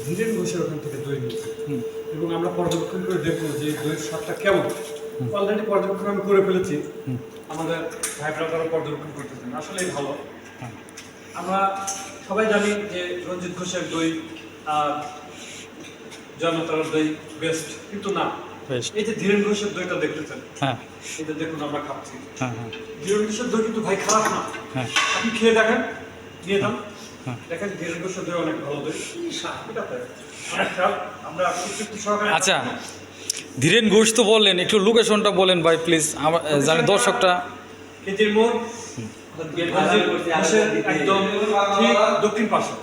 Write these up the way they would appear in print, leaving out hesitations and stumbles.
ধীরেন ঘোষের ওখান থেকে দই নিয়েছি এবং আমরা পর্যবেক্ষণ করে দেখবো যে দইয়ের স্বাদটা কেমন। অলরেডি পর্যবেক্ষণ আমি করে ফেলেছি, আমাদের ভাই ব্রাদারও পর্যবেক্ষণ করতেছেন, আসলেই ভালো। আমরা সবাই জানি যে রঞ্জিত ঘোষের দই আর জনতার দই বেস্ট, কিন্তু না, এই যে ধীরেন ঘোষের দইটা দেখতেছেন, এটা দেখুন আমরা খাচ্ছি, ধীরেন ঘোষের দই কিন্তু ভাই খারাপ না, আপনি খেয়ে দেখেন, নিয়ে যান, দেখেন ধীরেন ঘোষের দই অনেক ভালো দই, অনেক খারাপ। আমরা আচ্ছা, ধীরেন ঘোষ তো বললেন, একটু লোকেশনটা বলেন ভাই প্লিজ, আমার জানি দর্শকটা। কেজির মোড় একদম ঠিক দক্ষিণ পাশে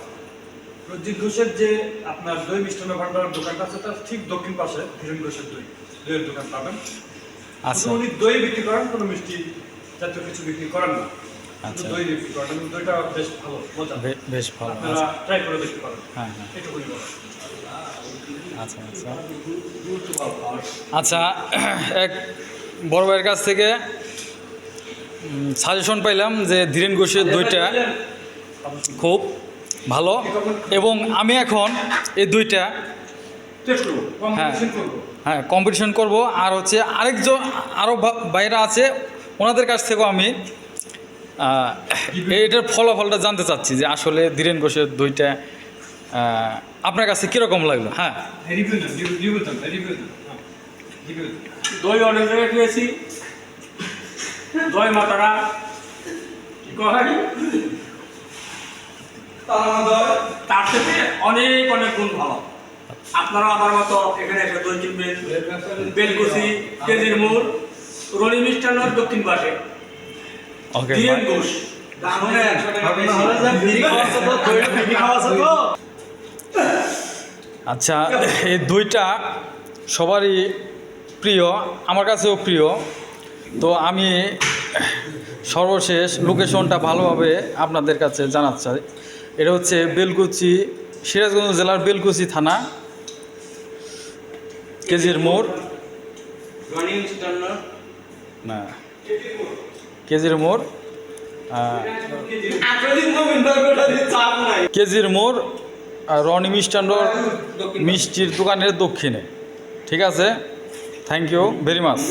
রঞ্জিত ঘোষের যে আপনার দই মিষ্টান্ন ভান্ডারের দোকানটা আছে তার ঠিক দক্ষিণ পাশে ধীরেন ঘোষের দইয়ের দোকান পাবেন। আচ্ছা, উনি দই বিক্রি করেন, কোনো মিষ্টি জাতীয় কিছু বিক্রি করেন না, দই বিক্রি করেন, এবং দইটা বেশ ভালো, মজা, বেশ ভালো, আপনারা ট্রাই করে দেখতে পারেন। হ্যাঁ, এটুকুই বলা। আচ্ছা আচ্ছা আচ্ছা, এক বড় ভাইয়ের কাছ থেকে সাজেশন পাইলাম যে ধীরেন ঘোষের দইটা খুব ভালো, এবং আমি এখন এই দইটা হ্যাঁ কম্পিটিশন করব। আর হচ্ছে আরেকজন আরও বাইরা আছে, ওনাদের কাছ থেকেও আমি এটার ফলাফলটা জানতে চাচ্ছি যে আসলে ধীরেন ঘোষের দইটা আপনার কাছে কীরকম লাগলো। হ্যাঁ, দই অনেক জায়গায় খেয়েছি, দই মাতারা তার থেকে অনেক অনেক গুণ ভালো। আপনারা আমার মতো এখানে এসে দই কিনবেন। বেলকুচি, কেজির মোড়, রনি মিষ্টান্নর দক্ষিণ পাশে ধীরেন ঘোষ। আচ্ছা, এই দইটা সবারই প্রিয়, আমার কাছেও প্রিয়। তো আমি সর্বশেষ লোকেশনটা ভালোভাবে আপনাদের কাছে জানাতে চাই। এটা হচ্ছে বেলকুচি, সিরাজগঞ্জ জেলার বেলকুচি থানা, কেজির মোড়, না কেজির মোড়, কেজির মোড় রনি মিষ্টান্ন মিষ্টির দোকানের দক্ষিণে। ঠিক আছে, থ্যাংক ইউ ভেরি মাচ।